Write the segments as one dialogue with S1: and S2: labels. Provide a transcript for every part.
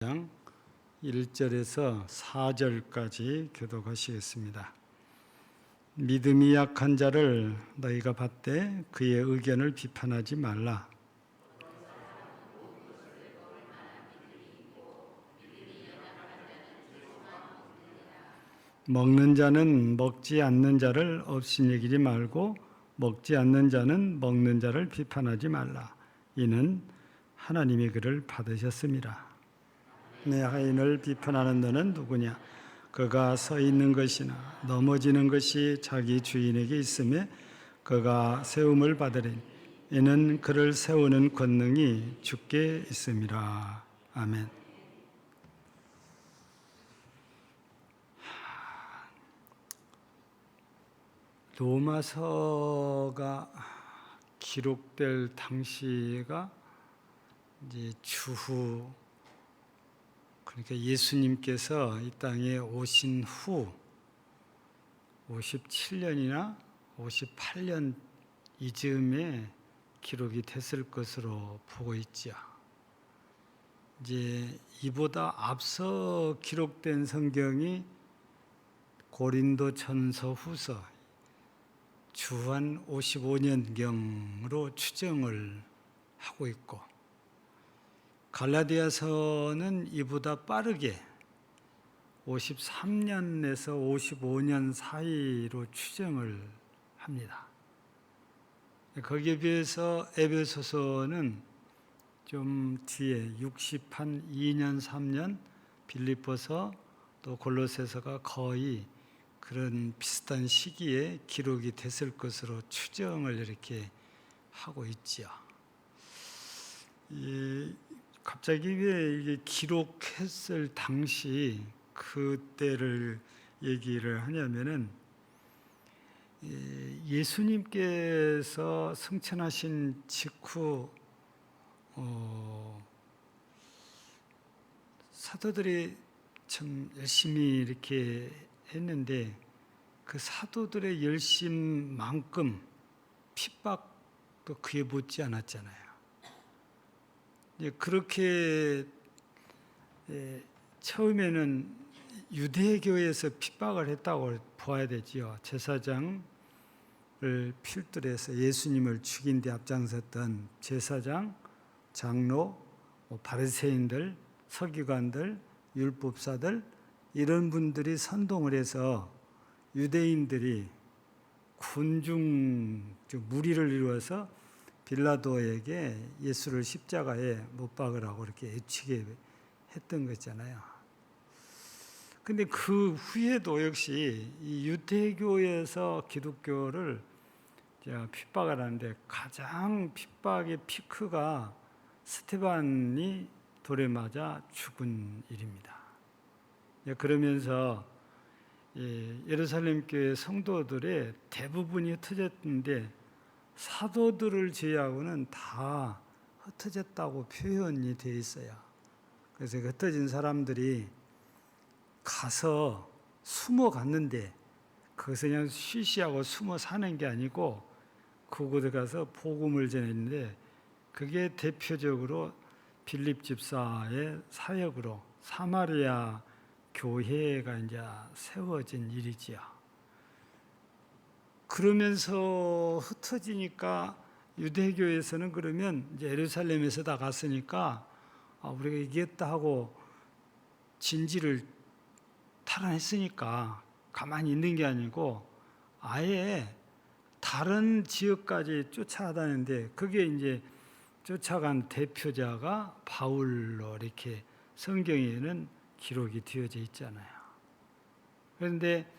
S1: 장 1절에서 4절까지 교독하시겠습니다. 믿음이 약한 자를 너희가 받되 그의 의견을 비판하지 말라. 먹는 자는 먹지 않는 자를 업신여기지 말고 먹지 않는 자는 먹는 자를 비판하지 말라. 이는 하나님이 그를 받으셨습니다. 내 하인을 비판하는 너는 누구냐? 그가 서 있는 것이나 넘어지는 것이 자기 주인에게 있음에 그가 세움을 받으리니 이는 그를 세우는 권능이 주께 있음이라. 아멘. 로마서가 기록될 당시가 이제 주후, 그러니까 예수님께서 이 땅에 오신 후 57년이나 58년 이즈음에 기록이 됐을 것으로 보고 있죠. 이제 이보다 앞서 기록된 성경이 고린도전서 후서 주한 55년경으로 추정을 하고 있고, 갈라디아서는 이보다 빠르게 53년에서 55년 사이로 추정을 합니다. 거기에 비해서 에베소서는 좀 뒤에 62년 3년, 빌립보서 또 골로새서가 거의 그런 비슷한 시기에 기록이 됐을 것으로 추정을 이렇게 하고 있죠. 갑자기 왜 이게 기록했을 당시 그때를 얘기를 하냐면은, 예수님께서 승천하신 직후 사도들이 참 열심히 이렇게 했는데 그 사도들의 열심만큼 핍박도 그에 못지 않았잖아요. 그렇게 처음에는 유대교에서 핍박을 했다고 보아야 되지요. 제사장을 필두로 해서 예수님을 죽인 데 앞장섰던 제사장, 장로, 바리새인들, 서기관들, 율법사들, 이런 분들이 선동을 해서 유대인들이 군중 무리를 이루어서 빌라도에게 예수를 십자가에 못 박으라고 이렇게 애치게 했던 거잖아요. 근데 그 후에도 역시 이 유대교에서 기독교를 핍박을 하는데 가장 핍박의 피크가 스테반이 돌에 맞아 죽은 일입니다. 그러면서 예루살렘 교회 성도들의 대부분이 흩어졌는데 사도들을 제외하고는 다 흩어졌다고 표현이 되어 있어요. 그래서 흩어진 사람들이 가서 숨어 갔는데 거기서 그냥 쉬쉬하고 숨어 사는 게 아니고 그곳에 가서 복음을 전했는데, 그게 대표적으로 빌립 집사의 사역으로 사마리아 교회가 이제 세워진 일이지요. 그러면서 흩어지니까 유대교에서는 그러면 이제 예루살렘에서 다 갔으니까 우리가 이겼다 하고 진지를 탈환했으니까 가만히 있는 게 아니고 아예 다른 지역까지 쫓아다니는데, 그게 이제 쫓아간 대표자가 바울로 이렇게 성경에는 기록이 되어져 있잖아요. 그런데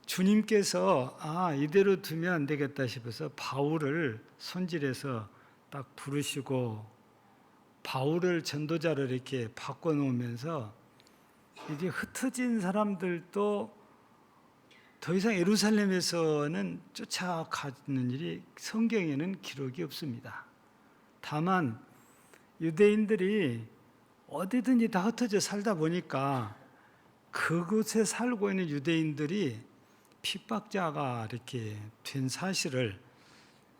S1: 주님께서 이대로 두면 안 되겠다 싶어서 바울을 손질해서 딱 부르시고 바울을 전도자로 이렇게 바꿔놓으면서 이제 흩어진 사람들도 더 이상 예루살렘에서는 쫓아가는 일이 성경에는 기록이 없습니다. 다만 유대인들이 어디든지 다 흩어져 살다 보니까 그곳에 살고 있는 유대인들이 핍박자가 이렇게 된 사실을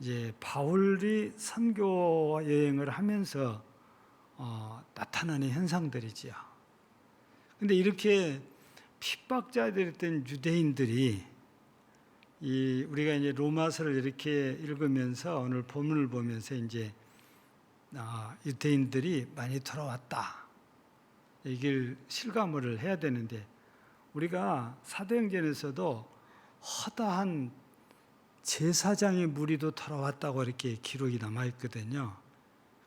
S1: 이제 바울이 선교 여행을 하면서 나타나는 현상들이지요. 근데 이렇게 핍박자들이었던 유대인들이 우리가 이제 로마서를 이렇게 읽으면서 오늘 본문을 보면서 이제 유대인들이 많이 돌아왔다. 이걸 실감을 해야 되는데 우리가 사도행전에서도 허다한 제사장의 무리도 돌아왔다고 이렇게 기록이 남아 있거든요.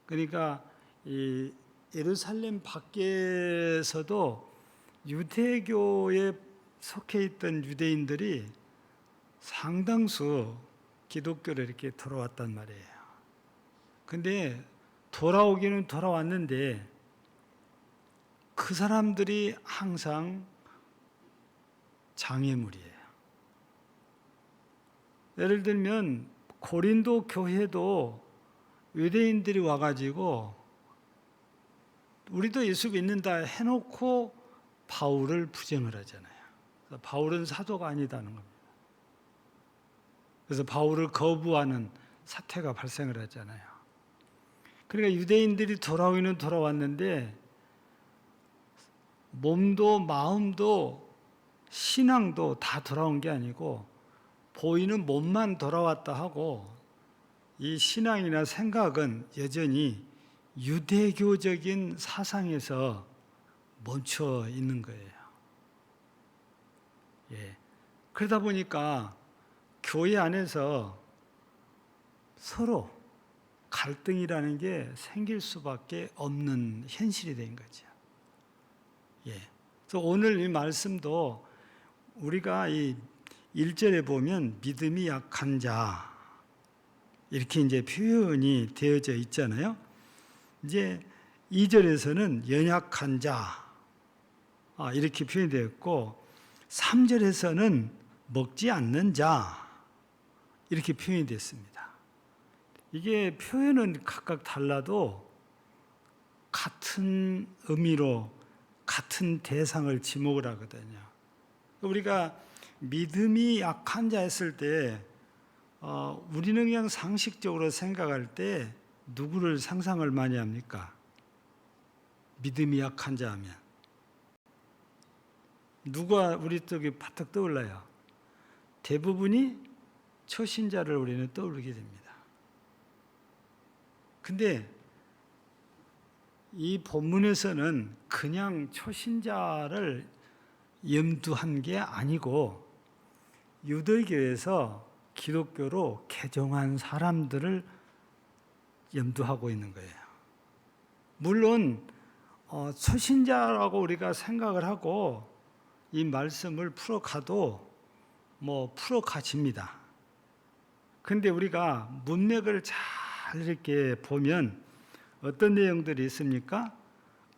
S1: 그러니까 이 예루살렘 밖에서도 유대교에 속해 있던 유대인들이 상당수 기독교를 이렇게 돌아왔단 말이에요. 근데 돌아오기는 돌아왔는데 그 사람들이 항상 장애물이에요. 예를 들면 고린도 교회도 유대인들이 와가지고 우리도 예수 믿는다 해놓고 바울을 부정을 하잖아요. 바울은 사도가 아니다는 겁니다. 그래서 바울을 거부하는 사태가 발생을 하잖아요. 그러니까 유대인들이 돌아오기는 돌아왔는데 몸도 마음도 신앙도 다 돌아온 게 아니고 보이는 몸만 돌아왔다 하고 이 신앙이나 생각은 여전히 유대교적인 사상에서 멈춰 있는 거예요. 그러다 보니까 교회 안에서 서로 갈등이라는 게 생길 수밖에 없는 현실이 된 거죠. 그래서 오늘 이 말씀도 우리가 이 1절에 보면 믿음이 약한 자 이렇게 이제 표현이 되어져 있잖아요. 이제 2절에서는 연약한 자 이렇게 표현되어 있고 3절에서는 먹지 않는 자 이렇게 표현이 됐습니다. 이게 표현은 각각 달라도 같은 의미로 같은 대상을 지목을 하거든요. 우리가 믿음이 약한 자 했을 때 우리는 그냥 상식적으로 생각할 때 누구를 상상을 많이 합니까? 믿음이 약한 자 하면 누가 우리 쪽에 바짝 떠올라요? 대부분이 초신자를 우리는 떠올리게 됩니다. 근데 이 본문에서는 그냥 초신자를 염두한 게 아니고 유대교에서 기독교로 개종한 사람들을 염두하고 있는 거예요. 물론 초신자라고 우리가 생각을 하고 이 말씀을 풀어가도 풀어가집니다. 근데 우리가 문맥을 잘 이렇게 보면 어떤 내용들이 있습니까?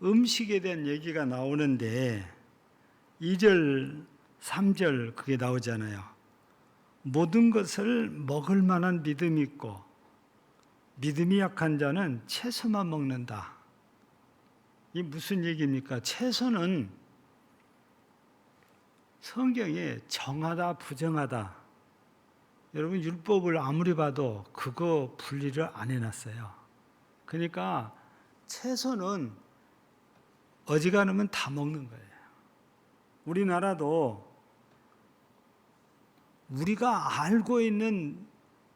S1: 음식에 대한 얘기가 나오는데 2절, 3절 그게 나오잖아요. 모든 것을 먹을 만한 믿음이 있고 믿음이 약한 자는 채소만 먹는다. 이 무슨 얘기입니까? 채소는 성경에 정하다, 부정하다. 여러분 율법을 아무리 봐도 그거 분리를 안 해놨어요. 그러니까 채소는 어지간하면 다 먹는 거예요. 우리나라도 우리가 알고 있는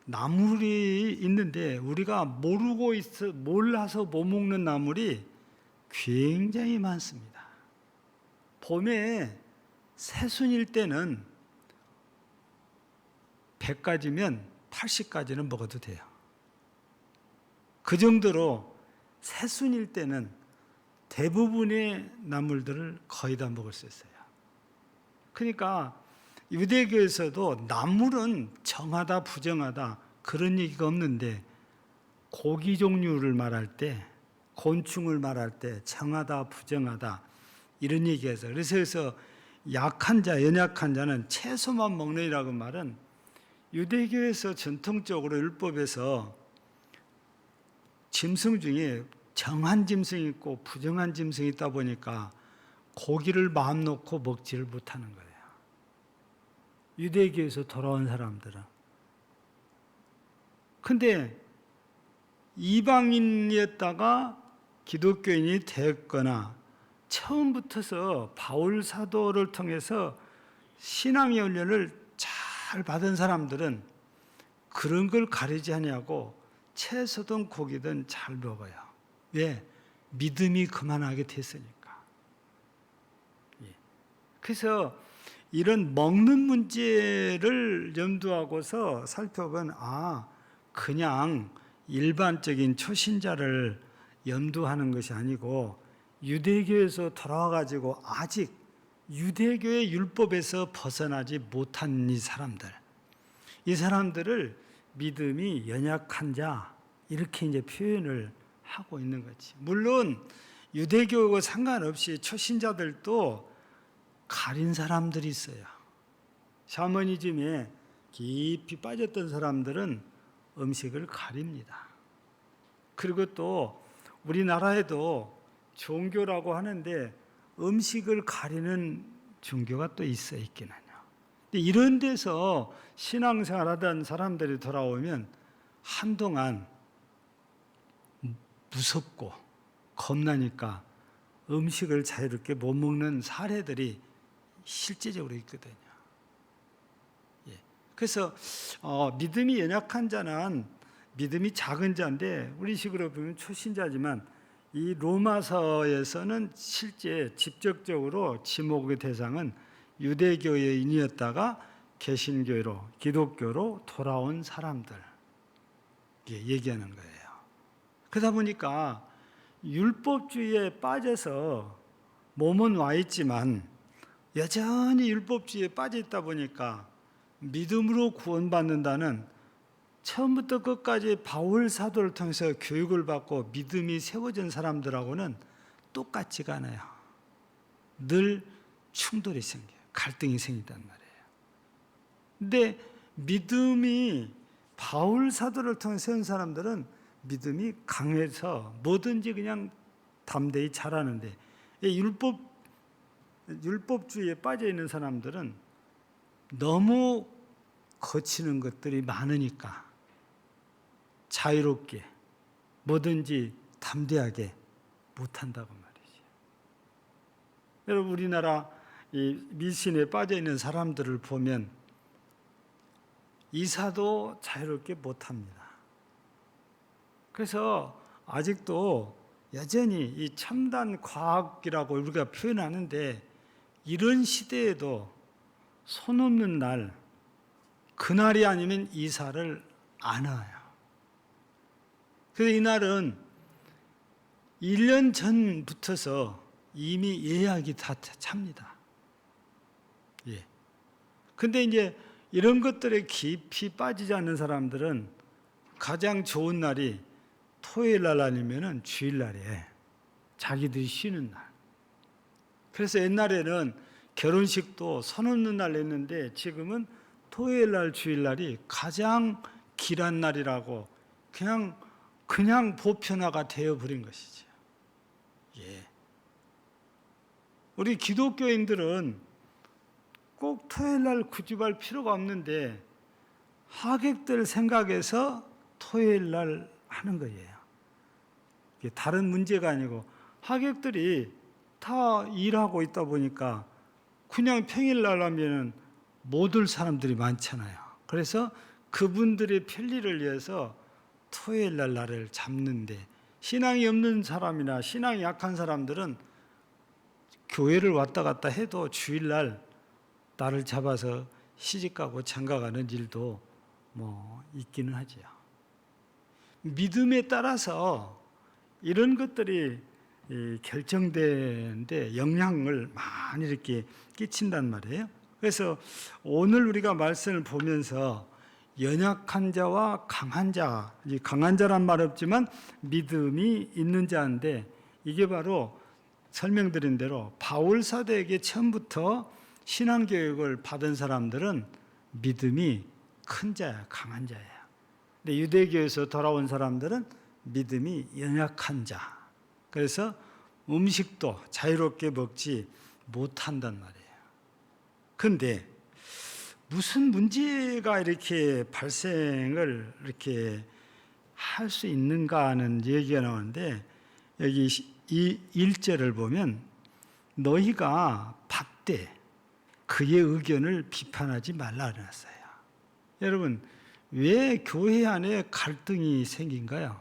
S1: 나물이 있는데 우리가 몰라서 못 먹는 나물이 굉장히 많습니다. 봄에 새순일 때는 100가지면 80가지는 먹어도 돼요. 그 정도로 새순일 때는 대부분의 나물들을 거의 다 먹을 수 있어요. 그러니까 유대교에서도 나물은 정하다 부정하다 그런 얘기가 없는데 고기 종류를 말할 때 곤충을 말할 때 정하다 부정하다 이런 얘기해서 그래서 약한 자 연약한 자는 채소만 먹느니라고 말은 유대교에서 전통적으로 율법에서 짐승 중에 정한 짐승이 있고 부정한 짐승이 있다 보니까 고기를 마음 놓고 먹지를 못하는 거예요. 유대교에서 돌아온 사람들은. 근데 이방인이었다가 기독교인이 됐거나 처음부터서 바울 사도를 통해서 신앙의 훈련을 잘 받은 사람들은 그런 걸 가리지 아니하고 채소든 고기든 잘 먹어요. 왜? 믿음이 그만하게 됐으니까. 그래서 이런 먹는 문제를 염두하고서 살펴본 그냥 일반적인 초신자를 염두하는 것이 아니고 유대교에서 돌아와 가지고 아직 유대교의 율법에서 벗어나지 못한 이 사람들을 믿음이 연약한 자 이렇게 이제 표현을 하고 있는 거지. 물론 유대교와 상관없이 초신자들도 가린 사람들이 있어요. 샤머니즘에 깊이 빠졌던 사람들은 음식을 가립니다. 그리고 또 우리나라에도 종교라고 하는데 음식을 가리는 종교가 또 있기는요. 근데 이런 데서 신앙생활하던 사람들이 돌아오면 한동안 무섭고 겁나니까 음식을 자유롭게 못 먹는 사례들이 실제적으로 있거든요. 그래서 믿음이 연약한 자는 믿음이 작은 자인데 우리 식으로 보면 초신자지만 이 로마서에서는 실제 직접적으로 지목의 대상은 유대교인이었다가 개신교로 기독교로 돌아온 사람들 얘기하는 거예요. 그러다 보니까 율법주의에 빠져서 몸은 와 있지만 여전히 율법주의에 빠져 있다 보니까 믿음으로 구원받는다는 처음부터 끝까지 바울 사도를 통해서 교육을 받고 믿음이 세워진 사람들하고는 똑같지가 않아요. 늘 충돌이 생겨요. 갈등이 생긴단 말이에요. 근데 믿음이 바울 사도를 통해 세운 사람들은 믿음이 강해서 뭐든지 그냥 담대히 잘하는데 율법주의에 빠져 있는 사람들은 너무 거치는 것들이 많으니까 자유롭게 뭐든지 담대하게 못한다고 말이죠. 여러분 우리나라 이 미신에 빠져 있는 사람들을 보면 이사도 자유롭게 못합니다. 그래서 아직도 여전히 이 첨단 과학이라고 우리가 표현하는데 이런 시대에도 손 없는 날, 그날이 아니면 이사를 안 와요. 그래서 이날은 1년 전부터서 이미 예약이 다 찹니다. 예. 근데 이제 이런 것들에 깊이 빠지지 않는 사람들은 가장 좋은 날이 토요일 날 아니면은 주일 날이에요. 자기들이 쉬는 날. 그래서 옛날에는 결혼식도 선 없는 날 했는데 지금은 토요일 날 주일 날이 가장 길한 날이라고 그냥 보편화가 되어 버린 것이죠. 예. 우리 기독교인들은 꼭 토요일 날 구집할 필요가 없는데 하객들 생각해서 토요일 날 하는 거예요. 이게 다른 문제가 아니고 하객들이 다 일하고 있다 보니까 그냥 평일 날 하면은 못 올 사람들이 많잖아요. 그래서 그분들의 편리를 위해서 토요일 날 날을 잡는데 신앙이 없는 사람이나 신앙이 약한 사람들은 교회를 왔다 갔다 해도 주일 날 날을 잡아서 시집가고 장가가는 일도 뭐 있기는 하죠. 믿음에 따라서 이런 것들이 결정되는데 영향을 많이 이렇게 끼친단 말이에요. 그래서 오늘 우리가 말씀을 보면서 연약한 자와 강한 자, 강한 자란 말 없지만 믿음이 있는 자인데 이게 바로 설명드린 대로 바울 사도에게 처음부터 신앙교육을 받은 사람들은 믿음이 큰 자야, 강한 자예요. 근데 유대교에서 돌아온 사람들은 믿음이 연약한 자. 그래서 음식도 자유롭게 먹지 못한단 말이에요. 그런데 무슨 문제가 이렇게 발생을 이렇게 할 수 있는가 하는 얘기가 나오는데 여기 이 1절을 보면 너희가 받되 그의 의견을 비판하지 말라 그랬어요. 여러분, 왜 교회 안에 갈등이 생긴가요?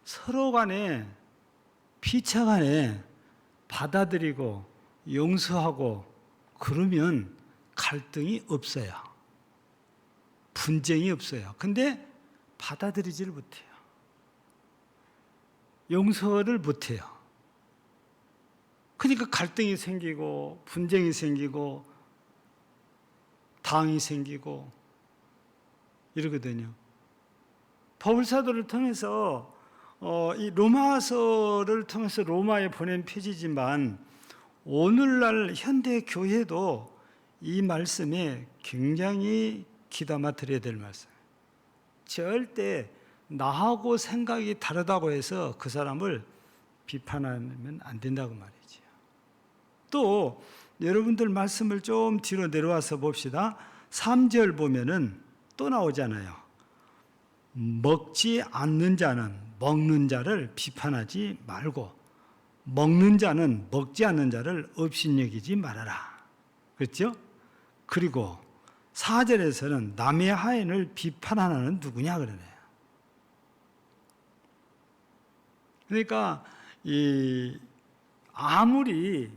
S1: 서로 간에 피차 간에 받아들이고 용서하고 그러면 갈등이 없어요. 분쟁이 없어요. 근데 받아들이지를 못해요. 용서를 못해요. 그러니까 갈등이 생기고 분쟁이 생기고 당이 생기고 이러거든요. 바울 사도를 통해서 이 로마서를 통해서 로마에 보낸 표지지만 오늘날 현대 교회도 이 말씀에 굉장히 귀담아 들어야 될 말씀. 절대 나하고 생각이 다르다고 해서 그 사람을 비판하면 안 된다고 말이죠. 또 여러분들 말씀을 좀 뒤로 내려와서 봅시다. 3절 보면은 또 나오잖아요. 먹지 않는 자는 먹는 자를 비판하지 말고 먹는 자는 먹지 않는 자를 업신여기지 말아라. 그렇죠? 그리고 4절에서는 남의 하인을 비판하는 누구냐 그러네요. 그러니까 아무리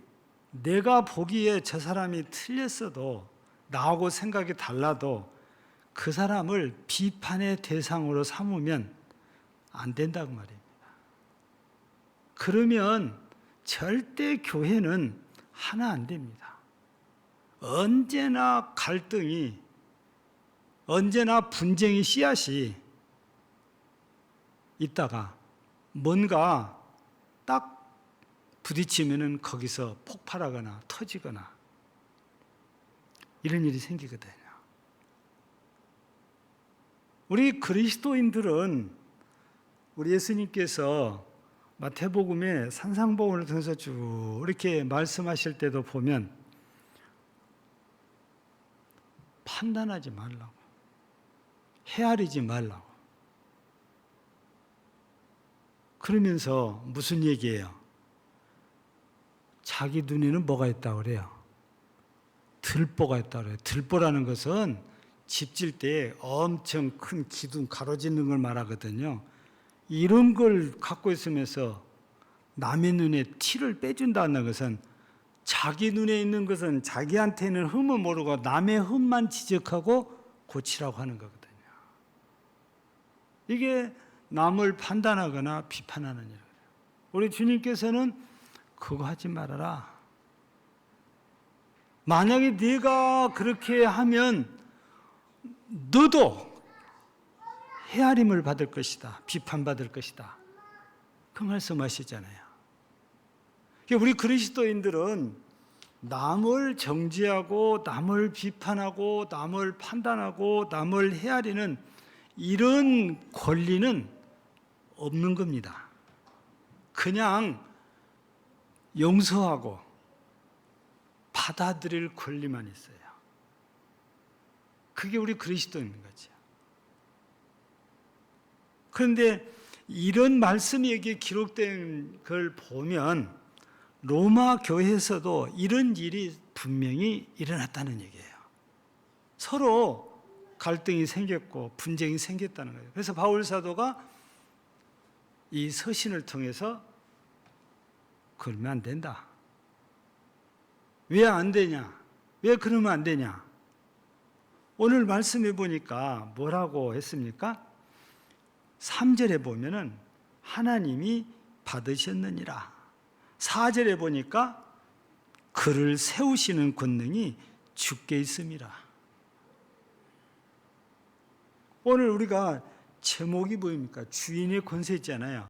S1: 내가 보기에 저 사람이 틀렸어도 나하고 생각이 달라도 그 사람을 비판의 대상으로 삼으면 안 된다고 말입니다. 그러면 절대 교회는 하나 안 됩니다. 언제나 갈등이, 언제나 분쟁의 씨앗이 있다가 뭔가 딱 부딪히면은 거기서 폭발하거나 터지거나 이런 일이 생기거든요. 우리 그리스도인들은 우리 예수님께서 마태복음에 산상복음을 통해서 쭉 이렇게 말씀하실 때도 보면 판단하지 말라고, 헤아리지 말라고. 그러면서 무슨 얘기예요? 자기 눈에는 뭐가 있다고 그래요? 들보가 있다고 그래요. 들보라는 것은 집 질 때 엄청 큰 기둥 가로짓는 걸 말하거든요. 이런 걸 갖고 있으면서 남의 눈에 티를 빼준다는 것은 자기 눈에 있는 것은 자기한테는 흠을 모르고 남의 흠만 지적하고 고치라고 하는 거거든요. 이게 남을 판단하거나 비판하는 일이에요. 우리 주님께서는 그거 하지 말아라. 만약에 네가 그렇게 하면 너도 헤아림을 받을 것이다. 비판받을 것이다. 그 말씀하시잖아요. 우리 그리스도인들은 남을 정죄하고 남을 비판하고 남을 판단하고 남을 헤아리는 이런 권리는 없는 겁니다. 그냥 용서하고 받아들일 권리만 있어요. 그게 우리 그리스도인 거죠. 그런데 이런 말씀이 여기에 기록된 걸 보면 로마 교회에서도 이런 일이 분명히 일어났다는 얘기예요. 서로 갈등이 생겼고 분쟁이 생겼다는 거예요. 그래서 바울 사도가 이 서신을 통해서 그러면 안 된다. 왜 안 되냐? 왜 그러면 안 되냐? 오늘 말씀해 보니까 뭐라고 했습니까? 3절에 보면은 하나님이 받으셨느니라. 4절에 보니까 그를 세우시는 권능이 주께 있음이라. 오늘 우리가 제목이 뭐입니까? 주인의 권세 있잖아요.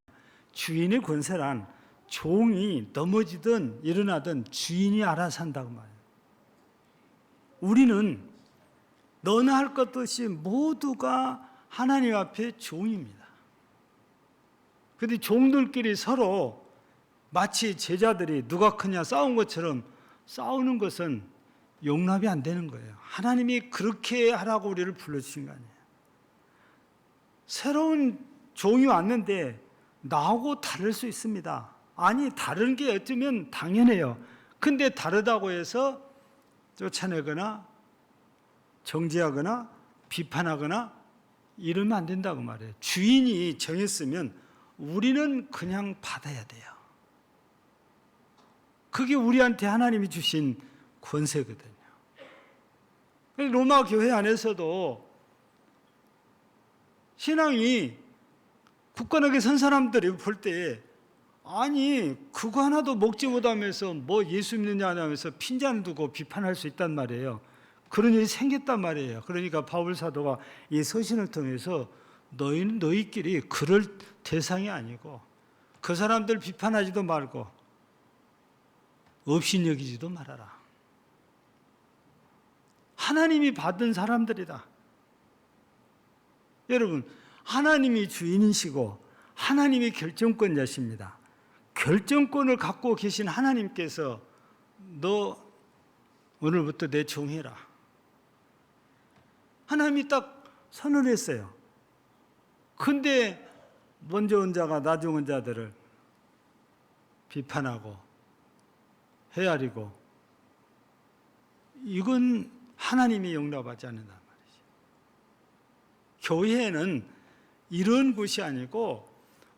S1: 주인의 권세란 종이 넘어지든 일어나든 주인이 알아서 한다고 말해요. 우리는 너나 할 것 없이 모두가 하나님 앞에 종입니다. 그런데 종들끼리 서로 마치 제자들이 누가 크냐 싸운 것처럼 싸우는 것은 용납이 안 되는 거예요. 하나님이 그렇게 하라고 우리를 불러주신 거 아니에요. 새로운 종이 왔는데 나하고 다를 수 있습니다. 아니, 다른 게 어쩌면 당연해요. 근데 다르다고 해서 쫓아내거나 정죄하거나 비판하거나 이러면 안 된다고 말해요. 주인이 정했으면 우리는 그냥 받아야 돼요. 그게 우리한테 하나님이 주신 권세거든요. 로마 교회 안에서도 신앙이 굳건하게 선 사람들이 볼 때 아니 그거 하나도 먹지 못하면서 뭐 예수 믿느냐 하면서 핀잔 두고 비판할 수 있단 말이에요. 그런 일이 생겼단 말이에요. 그러니까 바울 사도가 이 서신을 통해서 너희끼리 그럴 대상이 아니고 그 사람들 비판하지도 말고 업신여기지도 말아라. 하나님이 받은 사람들이다. 여러분, 하나님이 주인이시고 하나님이 결정권자십니다. 결정권을 갖고 계신 하나님께서 너 오늘부터 내 종해라. 하나님이 딱 선언했어요. 근데 먼저 온 자가 나중 온 자들을 비판하고 헤아리고 이건 하나님이 용납하지 않는단 말이죠. 교회는 이런 곳이 아니고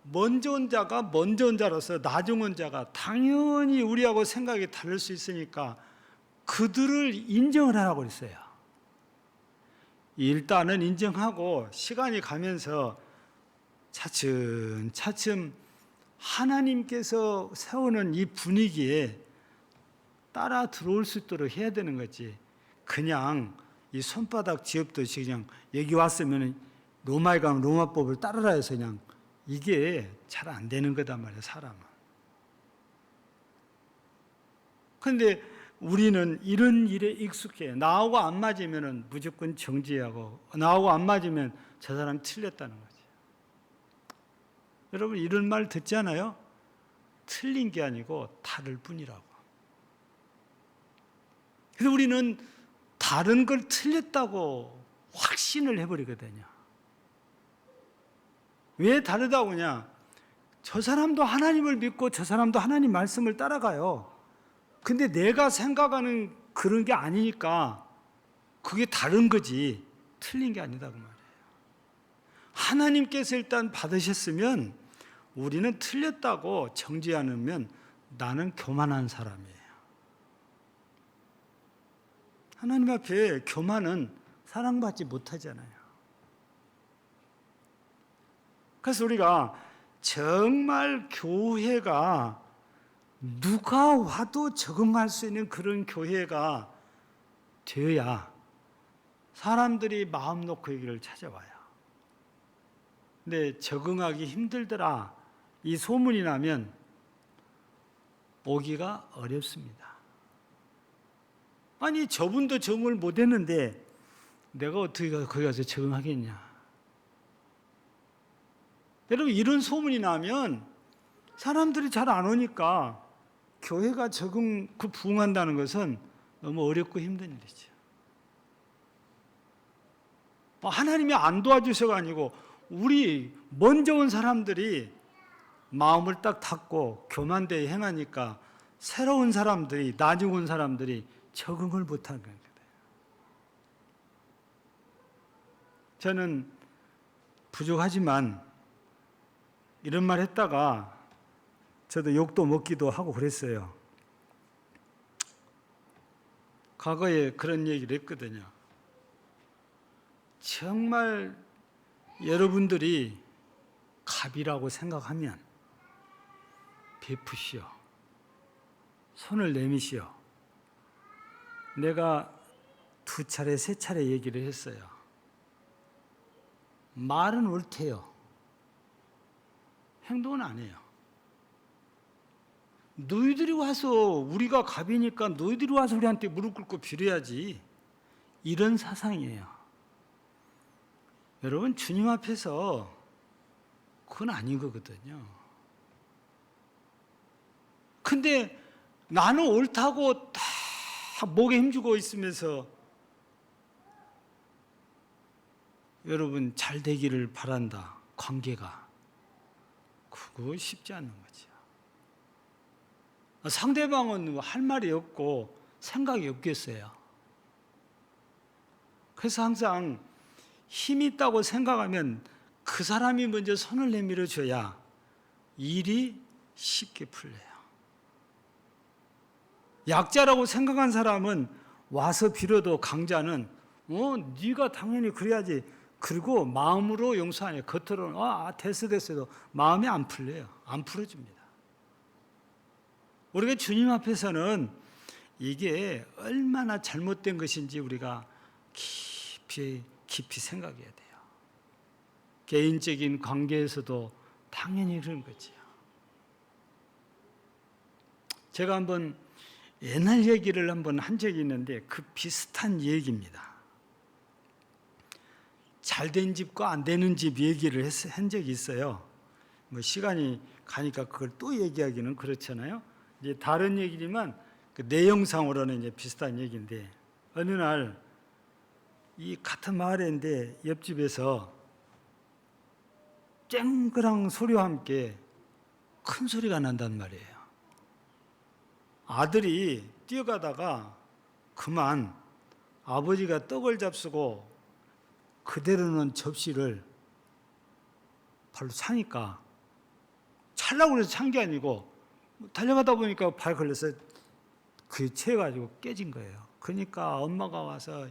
S1: 먼저 온 자가 먼저 온 자로서 나중 온 자가 당연히 우리하고 생각이 다를 수 있으니까 그들을 인정을 하라고 그랬어요. 일단은 인정하고 시간이 가면서 차츰차츰 하나님께서 세우는 이 분위기에 따라 들어올 수 있도록 해야 되는 거지. 그냥 이 손바닥 지엽듯이 그냥 여기 왔으면 로마에 가면 로마법을 따르라 해서 그냥 이게 잘 안 되는 거단 말이에요, 사람은. 그런데 우리는 이런 일에 익숙해. 나하고 안 맞으면 무조건 정지하고 나하고 안 맞으면 저 사람 틀렸다는 거지. 여러분 이런 말 듣지 않아요? 틀린 게 아니고 다를 뿐이라고. 그래서 우리는 다른 걸 틀렸다고 확신을 해버리거든요. 왜 다르다고 하냐? 저 사람도 하나님을 믿고 저 사람도 하나님 말씀을 따라가요. 근데 내가 생각하는 그런 게 아니니까 그게 다른 거지 틀린 게 아니다고 말이에요. 하나님께서 일단 받으셨으면 우리는 틀렸다고 정지 않으면 나는 교만한 사람이에요. 하나님 앞에 교만은 사랑받지 못하잖아요. 그래서 우리가 정말 교회가 누가 와도 적응할 수 있는 그런 교회가 되어야 사람들이 마음 놓고 여기를 찾아와요. 근데 적응하기 힘들더라 이 소문이 나면 오기가 어렵습니다. 아니 저분도 적응을 못했는데 내가 어떻게 거기 가서 적응하겠냐. 여러분 이런 소문이 나면 사람들이 잘 안 오니까 교회가 부흥한다는 것은 너무 어렵고 힘든 일이죠. 하나님이 안 도와주셔가 아니고 우리 먼저 온 사람들이 마음을 딱 닫고 교만되게 행하니까 새로운 사람들이 나중 온 사람들이 적응을 못하는 거예요. 저는 부족하지만 이런 말 했다가 저도 욕도 먹기도 하고 그랬어요. 과거에 그런 얘기를 했거든요. 정말 여러분들이 갑이라고 생각하면 베푸시오. 손을 내미시오. 내가 2차례, 3차례 얘기를 했어요. 말은 옳대요. 행동은 안 해요. 너희들이 와서 우리가 갑이니까 너희들이 와서 우리한테 무릎 꿇고 빌어야지. 이런 사상이에요. 여러분 주님 앞에서 그건 아닌 거거든요. 근데 나는 옳다고 다 목에 힘주고 있으면서 여러분 잘 되기를 바란다. 관계가. 그거 쉽지 않는 거죠. 상대방은 할 말이 없고 생각이 없겠어요. 그래서 항상 힘이 있다고 생각하면 그 사람이 먼저 손을 내밀어 줘야 일이 쉽게 풀려요. 약자라고 생각한 사람은 와서 빌어도 강자는 네가 당연히 그래야지. 그리고 마음으로 용서 안 해요. 겉으로는 됐어도 마음이 안 풀려요. 안 풀어줍니다. 우리가 주님 앞에서는 이게 얼마나 잘못된 것인지 우리가 깊이 생각해야 돼요. 개인적인 관계에서도 당연히 그런 거지요. 제가 한번 옛날 얘기를 한번 한 적이 있는데 그 비슷한 얘기입니다. 잘된 집과 안 되는 집 얘기를 한 적이 있어요. 시간이 가니까 그걸 또 얘기하기는 그렇잖아요. 이제 다른 얘기지만 그 내용상으로는 이제 비슷한 얘기인데, 어느 날 이 같은 마을인데 옆집에서 쨍그랑 소리와 함께 큰 소리가 난단 말이에요. 아들이 뛰어가다가 그만 아버지가 떡을 잡수고 그대로 놓은 접시를 발로 차니까, 차려고 해서 찬 게 아니고 달려가다 보니까 발 걸려서 그에 채가지고 깨진 거예요. 그러니까 엄마가 와서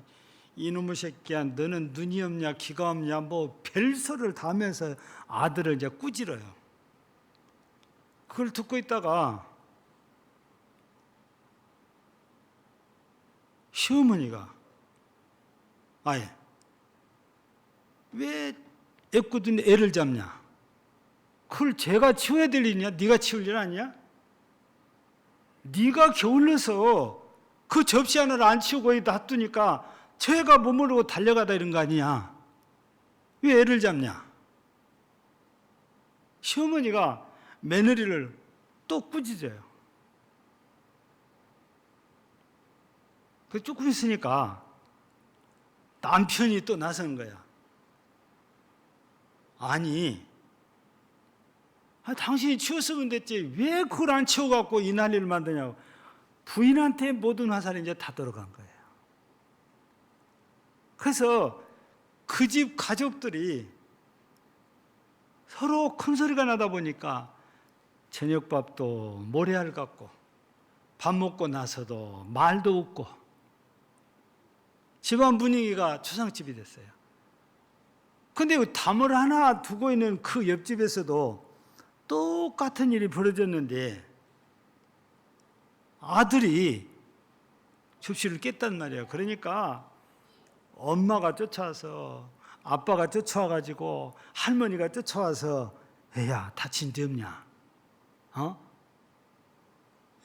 S1: 이놈의 새끼야, 너는 눈이 없냐 귀가 없냐 뭐 별소리를 다 하면서 아들을 이제 꾸짖어요. 그걸 듣고 있다가 시어머니가 왜 애꿎은 애를 잡냐? 그걸 제가 치워야 될 일이냐? 네가 치울 일 아니야? 네가 게을러서 그 접시 하나를 안 치우고 놔두니까 저 애가 못 모르고 달려가다 이런 거 아니냐? 왜 애를 잡냐? 시어머니가 며느리를 또 꾸짖어요. 그 조금 있으니까 남편이 또 나선 거야. 아니, 당신이 치웠으면 됐지 왜 그걸 안 치워갖고 이 난리를 만드냐고. 부인한테 모든 화살이 이제 다 들어간 거예요. 그래서 그 집 가족들이 서로 큰 소리가 나다 보니까 저녁밥도 모래알 같고 밥 먹고 나서도 말도 없고 집안 분위기가 초상집이 됐어요. 근데 담을 하나 두고 있는 그 옆집에서도 똑같은 일이 벌어졌는데 아들이 접시를 깼단 말이에요. 그러니까 엄마가 쫓아와서, 아빠가 쫓아와가지고, 할머니가 쫓아와서 애야 다친 데 없냐?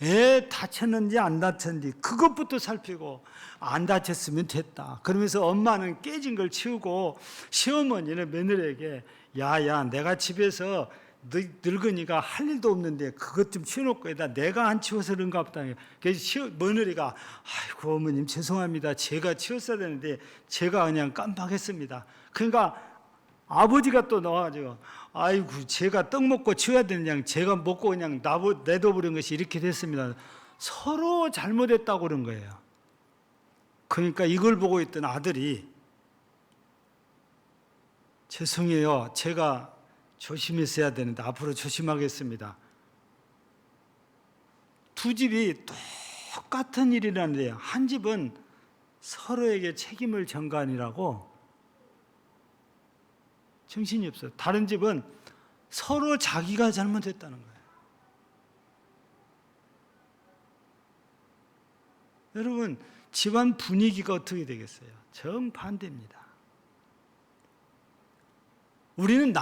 S1: 애 다쳤는지 안 다쳤는지 그것부터 살피고 안 다쳤으면 됐다. 그러면서 엄마는 깨진 걸 치우고 시어머니는 며느리에게 야야 내가 집에서 늙으니까 할 일도 없는데 그것 좀 치워놓고 해다 내가 안 치워서 그런가 보다. 그래서 며느리가 아이고 어머님 죄송합니다. 제가 치웠어야 되는데 제가 그냥 깜빡했습니다. 그러니까 아버지가 또 나와가지고 아이고 제가 떡 먹고 치워야 되느냐, 제가 먹고 그냥 내둬버린 것이 이렇게 됐습니다. 서로 잘못했다고 그런 거예요. 그러니까 이걸 보고 있던 아들이 죄송해요. 제가 조심했어야 되는데 앞으로 조심하겠습니다. 두 집이 똑같은 일이라는데 한 집은 서로에게 책임을 전가하느라고 정신이 없어요. 다른 집은 서로 자기가 잘못했다는 거예요. 여러분 집안 분위기가 어떻게 되겠어요? 정반대입니다. 우리는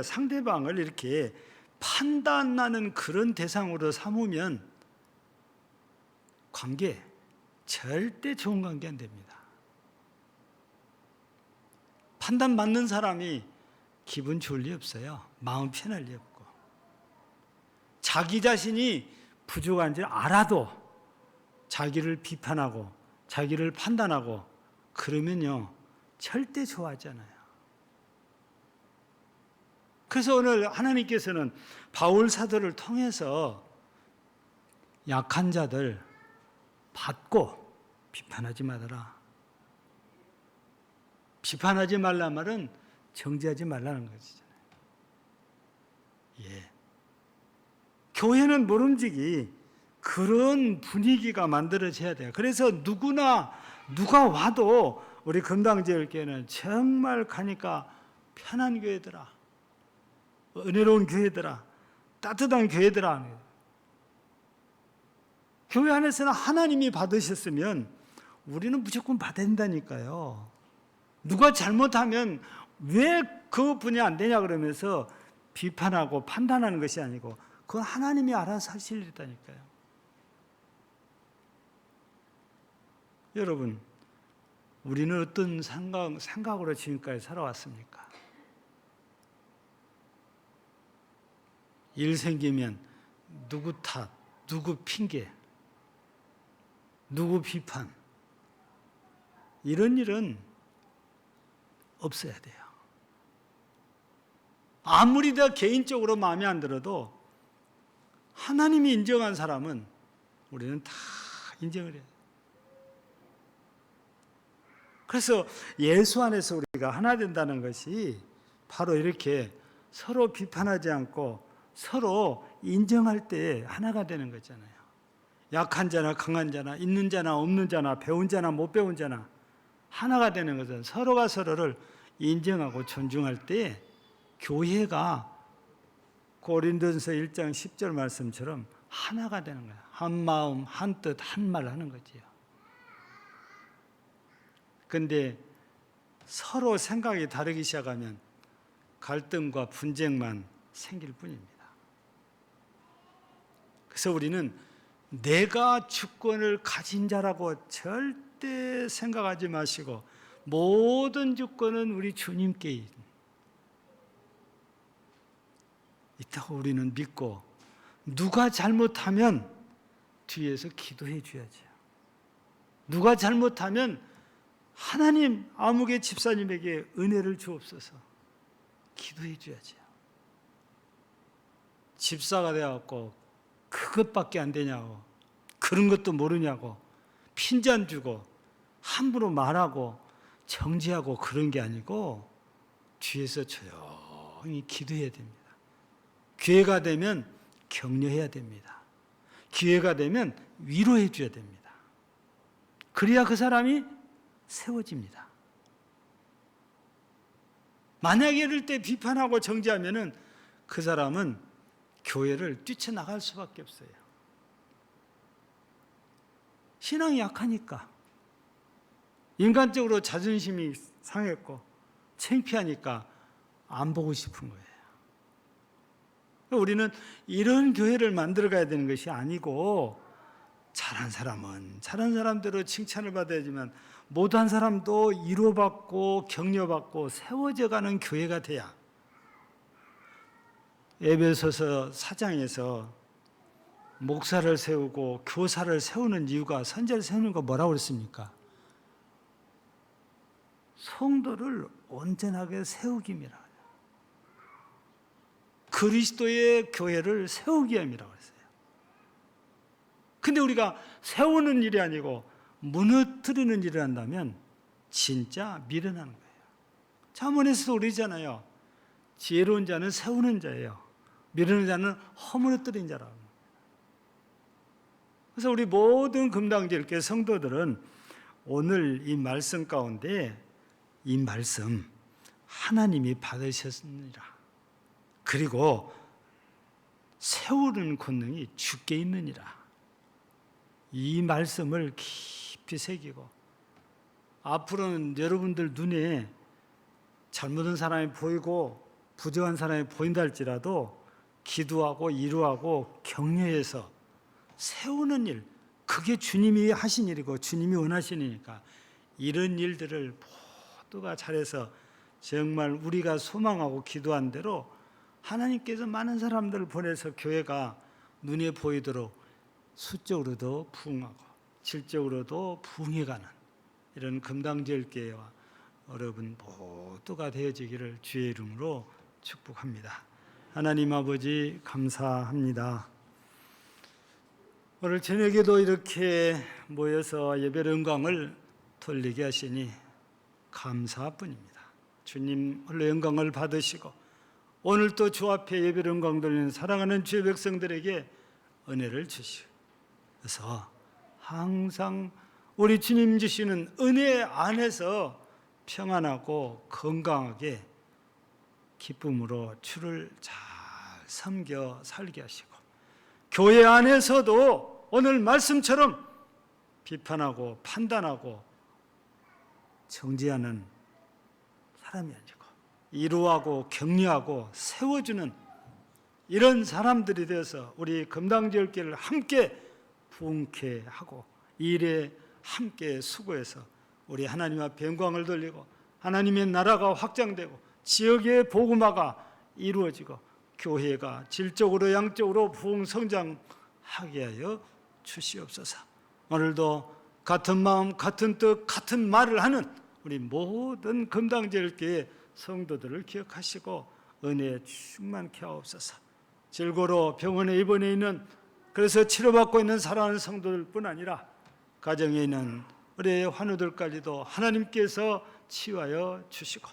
S1: 상대방을 이렇게 판단하는 그런 대상으로 삼으면 관계 절대 좋은 관계 안 됩니다. 판단받는 사람이 기분 좋을 리 없어요. 마음 편할 리 없고. 자기 자신이 부족한 줄 알아도 자기를 비판하고 자기를 판단하고 그러면요 절대 좋아하지 않아요. 그래서 오늘 하나님께서는 바울 사도를 통해서 약한 자들 받고 비판하지 말아라. 비판하지 말라 말은 정죄하지 말라는 것이잖아요. 예. 교회는 모름지기 그런 분위기가 만들어져야 돼요. 그래서 누가 와도 우리 금당제일교회는 정말 가니까 편한 교회더라, 은혜로운 교회더라, 따뜻한 교회더라. 교회 안에서는 하나님이 받으셨으면 우리는 무조건 받아야 된다니까요. 누가 잘못하면 왜 그 분이 안 되냐 그러면서 비판하고 판단하는 것이 아니고 그건 하나님이 알아서 하실 일이다니까요. 여러분, 우리는 어떤 생각으로 지금까지 살아왔습니까? 일 생기면 누구 탓, 누구 핑계, 누구 비판, 이런 일은 없어야 돼요. 아무리 다 개인적으로 마음에 안 들어도 하나님이 인정한 사람은 우리는 다 인정을 해요. 그래서 예수 안에서 우리가 하나 된다는 것이 바로 이렇게 서로 비판하지 않고 서로 인정할 때 하나가 되는 거잖아요. 약한 자나 강한 자나 있는 자나 없는 자나 배운 자나 못 배운 자나 하나가 되는 것은 서로가 서로를 인정하고 존중할 때 교회가 고린도전서 1장 10절 말씀처럼 하나가 되는 거예요. 한 마음, 한 뜻, 한 말 하는 거지요. 그런데 서로 생각이 다르기 시작하면 갈등과 분쟁만 생길 뿐입니다. 그래서 우리는 내가 주권을 가진 자라고 절대 생각하지 마시고 모든 주권은 우리 주님께 있다고 우리는 믿고 누가 잘못하면 뒤에서 기도해 줘야죠. 누가 잘못하면 하나님 아무개 집사님에게 은혜를 주옵소서 기도해 줘야죠. 집사가 되어갖고 그것밖에 안 되냐고 그런 것도 모르냐고 핀잔 주고 함부로 말하고 정지하고 그런 게 아니고 뒤에서 조용히 기도해야 됩니다. 기회가 되면 격려해야 됩니다. 기회가 되면 위로해 줘야 됩니다. 그래야 그 사람이 세워집니다. 만약에 이럴 때 비판하고 정죄하면은 그 사람은 교회를 뛰쳐나갈 수밖에 없어요. 신앙이 약하니까 인간적으로 자존심이 상했고 창피하니까 안 보고 싶은 거예요. 우리는 이런 교회를 만들어 가야 되는 것이 아니고 잘한 사람은 잘한 사람대로 칭찬을 받아야지만 못한 사람도 위로받고 격려받고 세워져가는 교회가 돼야. 에베소서 4장에서 목사를 세우고 교사를 세우는 이유가 선지자를 세우는 거 뭐라고 그랬습니까? 성도를 온전하게 세우기입니다. 그리스도의 교회를 세우기 위함이라고 했어요. 근데 우리가 세우는 일이 아니고 무너뜨리는 일을 한다면 진짜 미련한 거예요. 잠언에서도 그러잖아요. 지혜로운 자는 세우는 자예요. 미련한 자는 허물어뜨린 자라고. 그래서 우리 모든 금당제일교회 성도들은 오늘 이 말씀 가운데 이 말씀 하나님이 받으셨느니라. 그리고 세우는 권능이 주께 있느니라. 이 말씀을 깊이 새기고 앞으로는 여러분들 눈에 잘못한 사람이 보이고 부정한 사람이 보인다 할지라도 기도하고 위로하고 격려해서 세우는 일, 그게 주님이 하신 일이고 주님이 원하시는 일이니까 이런 일들을 모두가 잘해서 정말 우리가 소망하고 기도한 대로 하나님께서 많은 사람들을 보내서 교회가 눈에 보이도록 수적으로도 부흥하고 질적으로도 부흥해가는 이런 금당제일교회와 여러분 모두가 되어지기를 주의 이름으로 축복합니다. 하나님 아버지 감사합니다. 오늘 저녁에도 이렇게 모여서 예배 영광을 돌리게 하시니 감사뿐입니다. 주님 홀로 영광을 받으시고 오늘 또 주 앞에 예배 영광 돌리는 사랑하는 주의 백성들에게 은혜를 주시어서 항상 우리 주님 주시는 은혜 안에서 평안하고 건강하게 기쁨으로 주를 잘 섬겨 살게 하시고 교회 안에서도 오늘 말씀처럼 비판하고 판단하고 정죄하는 사람이 아니고 이루하고 격려하고 세워주는 이런 사람들이 되어서 우리 금당지역교회를 함께 부흥케 하고 일에 함께 수고해서 우리 하나님 앞에 영광을 돌리고 하나님의 나라가 확장되고 지역의 복음화가 이루어지고 교회가 질적으로 양적으로 부흥 성장하게 하여 주시옵소서. 오늘도 같은 마음 같은 뜻 같은 말을 하는 우리 모든 금당제일교회 성도들을 기억하시고 은혜에 충만케 하옵소서. 질고로 병원에 입원해 있는 그래서 치료받고 있는 사랑하는 성도들뿐 아니라 가정에 있는 우리 환우들까지도 하나님께서 치유하여 주시고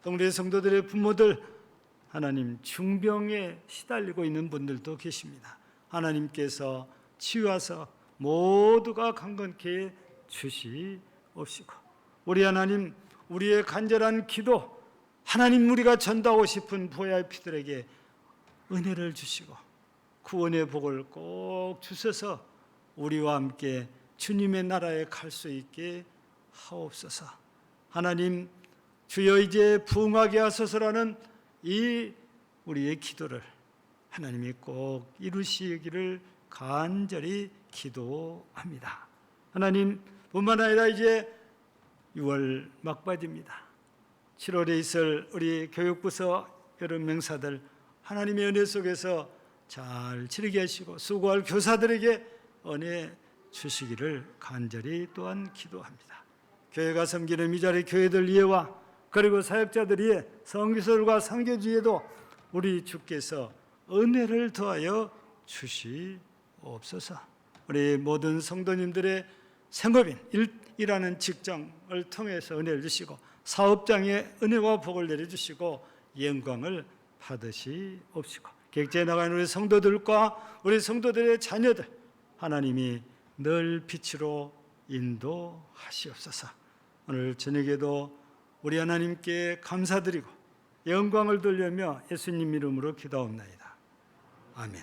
S1: 우리 성도들의 부모들 하나님 중병에 시달리고 있는 분들도 계십니다. 하나님께서 치유하사 모두가 강건케 주시옵시고 우리 하나님 우리의 간절한 기도 하나님 우리가 전도하고 싶은 VIP들에게 은혜를 주시고 구원의 복을 꼭 주셔서 우리와 함께 주님의 나라에 갈 수 있게 하옵소서. 하나님 주여 이제 부흥하게 하소서라는 이 우리의 기도를 하나님이 꼭 이루시기를 간절히 기도합니다. 하나님 뿐만 아니라 이제 6월 막바지입니다. 7월에 있을 우리 교육부서 여러 명사들 하나님의 은혜 속에서 잘 치르게 하시고 수고할 교사들에게 은혜 주시기를 간절히 또한 기도합니다. 교회가 섬기는 이 자리 교회들 이해와 그리고 사역자들 이해 선교사들과 선교지에도 우리 주께서 은혜를 더하여 주시옵소서. 우리 모든 성도님들의 생업인 일하는 직장을 통해서 은혜를 주시고 사업장에 은혜와 복을 내려주시고 영광을 받으시옵시고 객지에 나가는 우리 성도들과 우리 성도들의 자녀들 하나님이 늘 빛으로 인도하시옵소서. 오늘 저녁에도 우리 하나님께 감사드리고 영광을 돌리며 예수님 이름으로 기도하옵나이다. 아멘.